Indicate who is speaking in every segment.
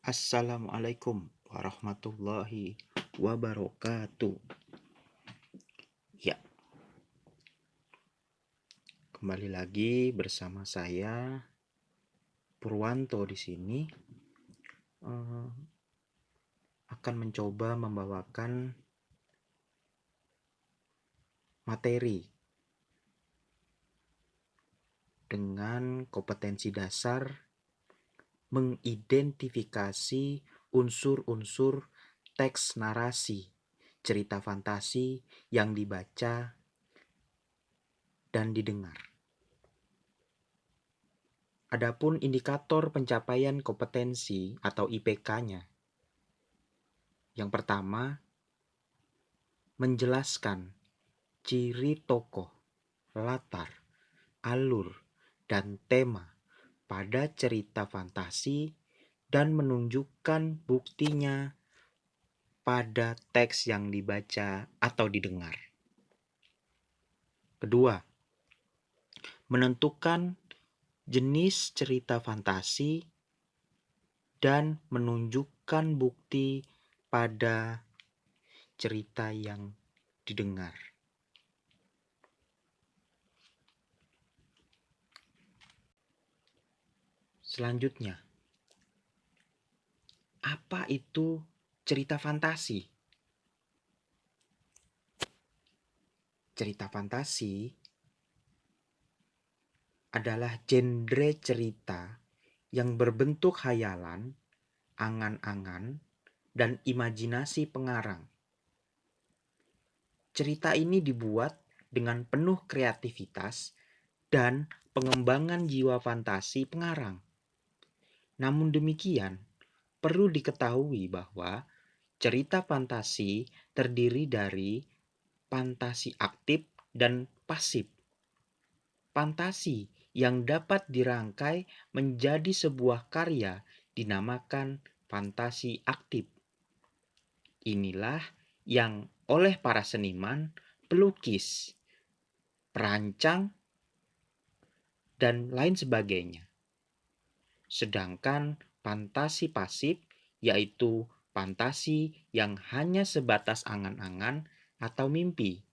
Speaker 1: Assalamualaikum warahmatullahi wabarakatuh. Ya, kembali lagi bersama saya Purwanto di sini akan mencoba membawakan materi dengan kompetensi dasar mengidentifikasi unsur-unsur teks narasi, cerita fantasi yang dibaca dan didengar. Adapun indikator pencapaian kompetensi atau IPK-nya. Yang pertama, menjelaskan ciri tokoh, latar, alur, dan tema pada cerita fantasi dan menunjukkan buktinya pada teks yang dibaca atau didengar. Kedua, menentukan jenis cerita fantasi dan menunjukkan bukti pada cerita yang didengar. Selanjutnya, apa itu cerita fantasi? Cerita fantasi adalah genre cerita yang berbentuk khayalan, angan-angan, dan imajinasi pengarang. Cerita ini dibuat dengan penuh kreativitas dan pengembangan jiwa fantasi pengarang. Namun demikian, perlu diketahui bahwa cerita fantasi terdiri dari fantasi aktif dan pasif. Fantasi yang dapat dirangkai menjadi sebuah karya dinamakan fantasi aktif. Inilah yang oleh para seniman, pelukis, perancang, dan lain sebagainya. Sedangkan fantasi pasif yaitu fantasi yang hanya sebatas angan-angan atau mimpi.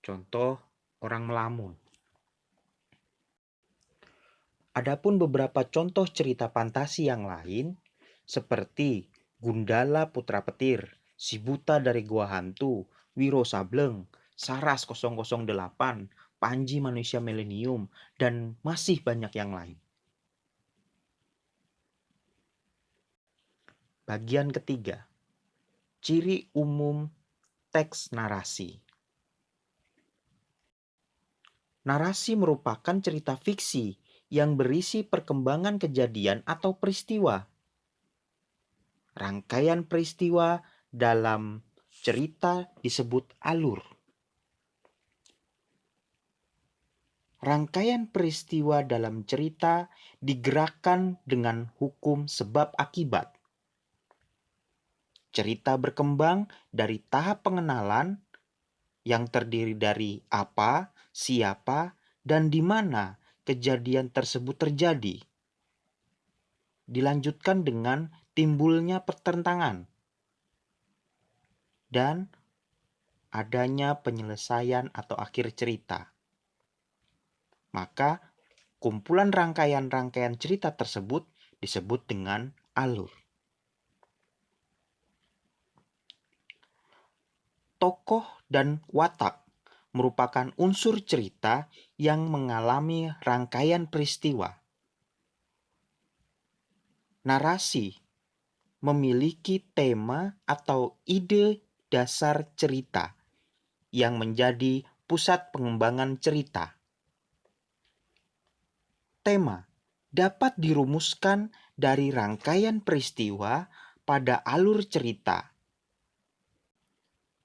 Speaker 1: Contoh, orang melamun. Adapun beberapa contoh cerita fantasi yang lain seperti Gundala Putra Petir, Si Buta dari Gua Hantu, Wiro Sableng, Saras 008, Panji Manusia Milenium, dan masih banyak yang lain. Bagian ketiga, ciri umum teks narasi. Narasi merupakan cerita fiksi yang berisi perkembangan kejadian atau peristiwa. Rangkaian peristiwa dalam cerita disebut alur. Rangkaian peristiwa dalam cerita digerakkan dengan hukum sebab akibat. Cerita berkembang dari tahap pengenalan yang terdiri dari apa, siapa, dan di mana kejadian tersebut terjadi. Dilanjutkan dengan timbulnya pertentangan dan adanya penyelesaian atau akhir cerita. Maka kumpulan rangkaian-rangkaian cerita tersebut disebut dengan alur. Tokoh dan watak merupakan unsur cerita yang mengalami rangkaian peristiwa. Narasi memiliki tema atau ide dasar cerita yang menjadi pusat pengembangan cerita. Tema dapat dirumuskan dari rangkaian peristiwa pada alur cerita.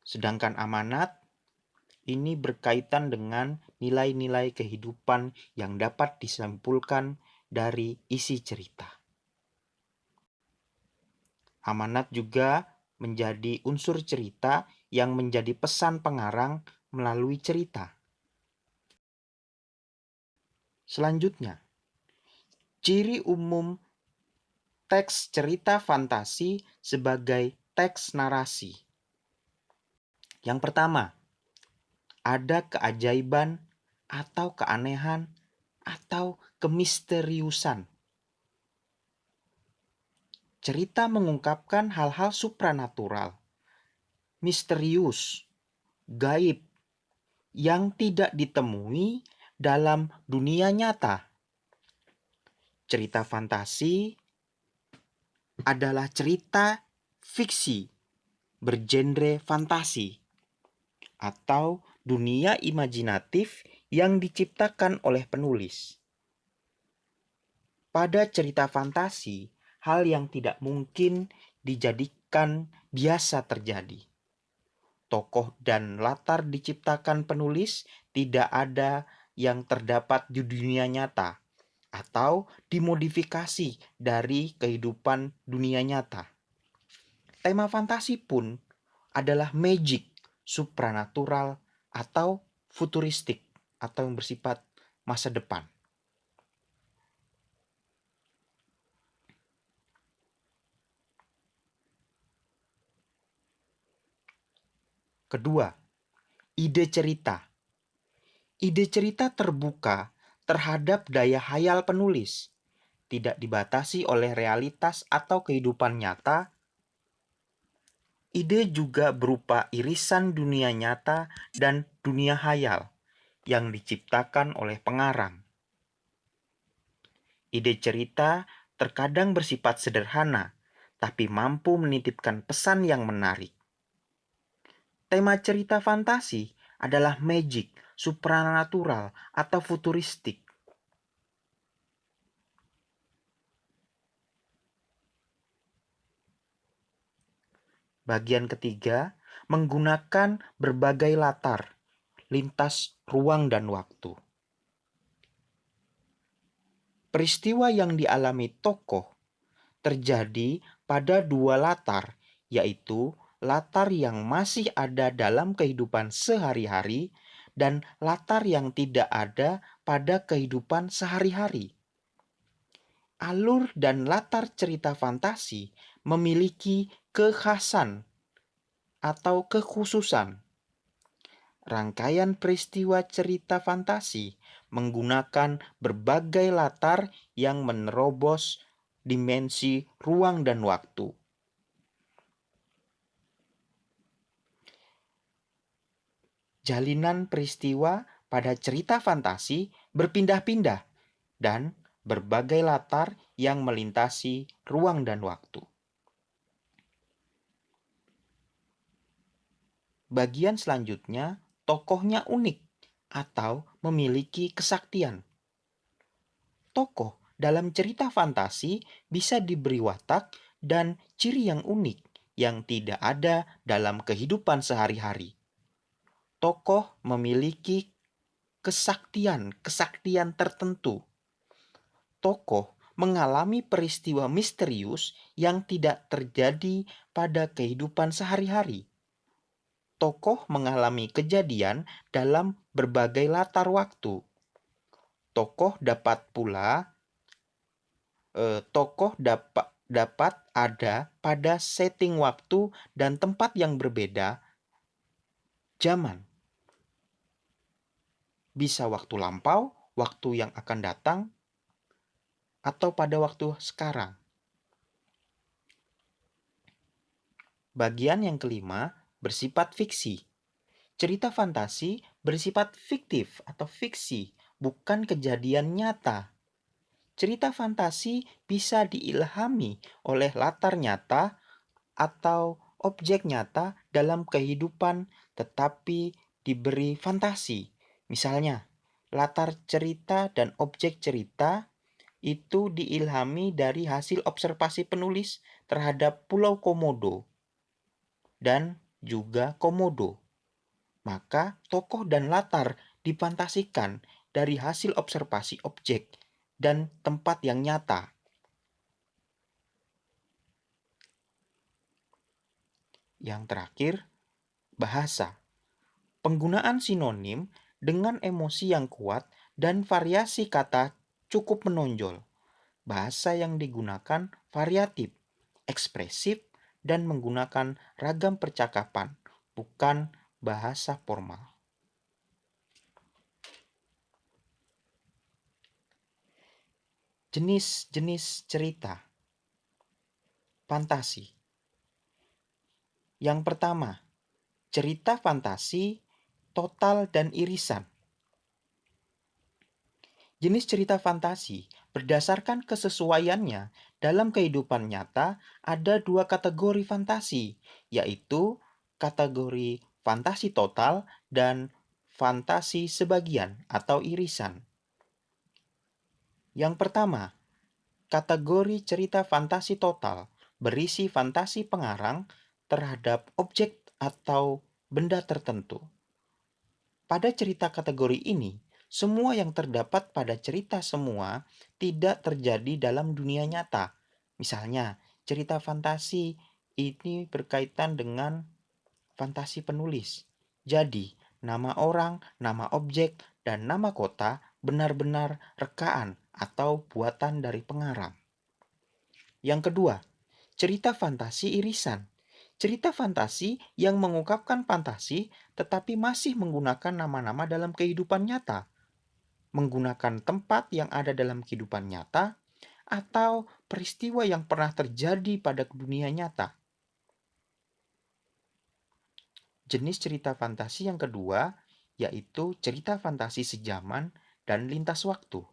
Speaker 1: Sedangkan amanat ini berkaitan dengan nilai-nilai kehidupan yang dapat disimpulkan dari isi cerita. Amanat juga menjadi unsur cerita yang menjadi pesan pengarang melalui cerita. Selanjutnya, ciri umum teks cerita fantasi sebagai teks narasi. Yang pertama, ada keajaiban atau keanehan atau kemisteriusan. Cerita mengungkapkan hal-hal supranatural, misterius, gaib, yang tidak ditemui dalam dunia nyata. Cerita fantasi adalah cerita fiksi bergenre fantasi atau dunia imajinatif yang diciptakan oleh penulis. Pada cerita fantasi, hal yang tidak mungkin dijadikan biasa terjadi. Tokoh dan latar diciptakan penulis tidak ada yang terdapat di dunia nyata atau dimodifikasi dari kehidupan dunia nyata. Tema fantasi pun adalah magic, supranatural, atau futuristik, atau yang bersifat masa depan. Kedua, ide cerita. Ide cerita terbuka terhadap daya hayal penulis, tidak dibatasi oleh realitas atau kehidupan nyata. Ide juga berupa irisan dunia nyata dan dunia hayal yang diciptakan oleh pengarang. Ide cerita terkadang bersifat sederhana, tapi mampu menitipkan pesan yang menarik. Tema cerita fantasi adalah magic, supranatural, atau futuristik. Bagian ketiga, menggunakan berbagai latar, lintas ruang dan waktu. Peristiwa yang dialami tokoh terjadi pada dua latar, yaitu latar yang masih ada dalam kehidupan sehari-hari dan latar yang tidak ada pada kehidupan sehari-hari. Alur dan latar cerita fantasi memiliki kekhasan atau kekhususan. Rangkaian peristiwa cerita fantasi menggunakan berbagai latar yang menerobos dimensi ruang dan waktu. Jalinan peristiwa pada cerita fantasi berpindah-pindah dan berbagai latar yang melintasi ruang dan waktu. Bagian selanjutnya, tokohnya unik atau memiliki kesaktian. Tokoh dalam cerita fantasi bisa diberi watak dan ciri yang unik yang tidak ada dalam kehidupan sehari-hari. Tokoh memiliki kesaktian tertentu. Tokoh mengalami peristiwa misterius yang tidak terjadi pada kehidupan sehari-hari. Tokoh mengalami kejadian dalam berbagai latar waktu. Tokoh dapat ada pada setting waktu dan tempat yang berbeda. Zaman bisa waktu lampau, waktu yang akan datang, atau pada waktu sekarang. Bagian yang kelima bersifat fiksi. Cerita fantasi bersifat fiktif atau fiksi, bukan kejadian nyata. Cerita fantasi bisa diilhami oleh latar nyata atau objek nyata dalam kehidupan tetapi diberi fantasi. Misalnya, latar cerita dan objek cerita itu diilhami dari hasil observasi penulis terhadap Pulau Komodo dan juga Komodo. Maka tokoh dan latar difantasikan dari hasil observasi objek dan tempat yang nyata. Yang terakhir, bahasa. Penggunaan sinonim dengan emosi yang kuat dan variasi kata cukup menonjol. Bahasa yang digunakan variatif, ekspresif, dan menggunakan ragam percakapan, bukan bahasa formal. Jenis-jenis cerita fantasi. Yang pertama, cerita fantasi total dan irisan. Jenis cerita fantasi berdasarkan kesesuaiannya dalam kehidupan nyata ada dua kategori fantasi, yaitu kategori fantasi total dan fantasi sebagian atau irisan. Yang pertama, kategori cerita fantasi total berisi fantasi pengarang terhadap objek atau benda tertentu. Pada cerita kategori ini, semua yang terdapat pada cerita semua tidak terjadi dalam dunia nyata. Misalnya, cerita fantasi ini berkaitan dengan fantasi penulis. Jadi, nama orang, nama objek, dan nama kota benar-benar rekaan atau buatan dari pengarang. Yang kedua, cerita fantasi irisan. Cerita fantasi yang mengungkapkan fantasi tetapi masih menggunakan nama-nama dalam kehidupan nyata. Menggunakan tempat yang ada dalam kehidupan nyata atau peristiwa yang pernah terjadi pada dunia nyata. Jenis cerita fantasi yang kedua yaitu cerita fantasi sejaman dan lintas waktu.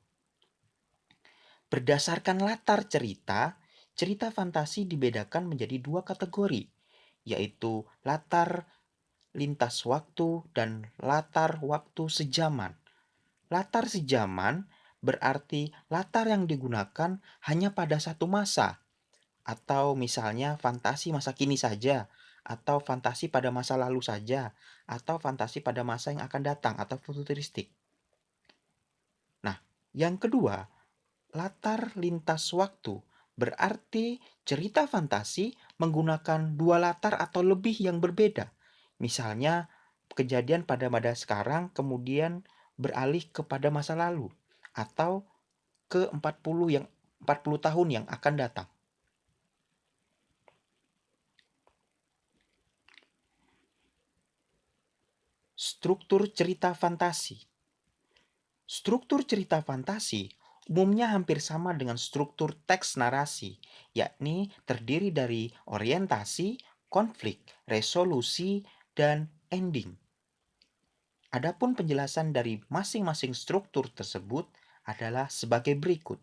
Speaker 1: Berdasarkan latar cerita, cerita fantasi dibedakan menjadi dua kategori, yaitu latar lintas waktu dan latar waktu sejaman. Latar sejaman berarti latar yang digunakan hanya pada satu masa, atau misalnya fantasi masa kini saja, atau fantasi pada masa lalu saja, atau fantasi pada masa yang akan datang atau futuristik. Nah, yang kedua, latar lintas waktu berarti cerita fantasi menggunakan dua latar atau lebih yang berbeda. Misalnya kejadian pada masa sekarang kemudian beralih kepada masa lalu atau ke 40 tahun yang akan datang. Struktur cerita fantasi. Struktur cerita fantasi umumnya hampir sama dengan struktur teks narasi, yakni terdiri dari orientasi, konflik, resolusi, dan ending. Adapun penjelasan dari masing-masing struktur tersebut adalah sebagai berikut.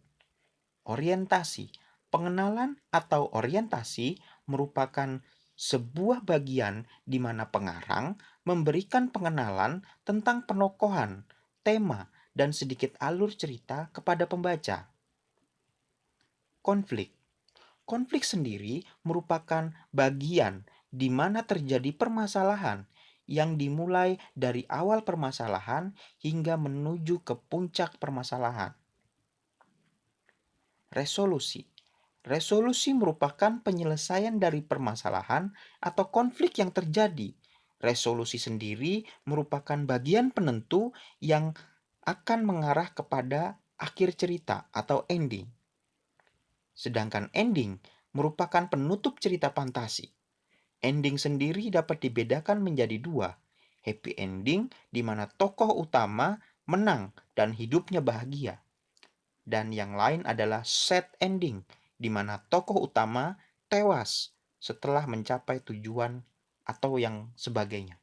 Speaker 1: Orientasi. Pengenalan atau orientasi merupakan sebuah bagian di mana pengarang memberikan pengenalan tentang penokohan, tema, dan sedikit alur cerita kepada pembaca. Konflik. Konflik sendiri merupakan bagian di mana terjadi permasalahan yang dimulai dari awal permasalahan hingga menuju ke puncak permasalahan. Resolusi. Resolusi merupakan penyelesaian dari permasalahan atau konflik yang terjadi. Resolusi sendiri merupakan bagian penentu yang akan mengarah kepada akhir cerita atau ending. Sedangkan ending merupakan penutup cerita fantasi. Ending sendiri dapat dibedakan menjadi dua. Happy ending di mana tokoh utama menang dan hidupnya bahagia. Dan yang lain adalah sad ending di mana tokoh utama tewas setelah mencapai tujuan atau yang sebagainya.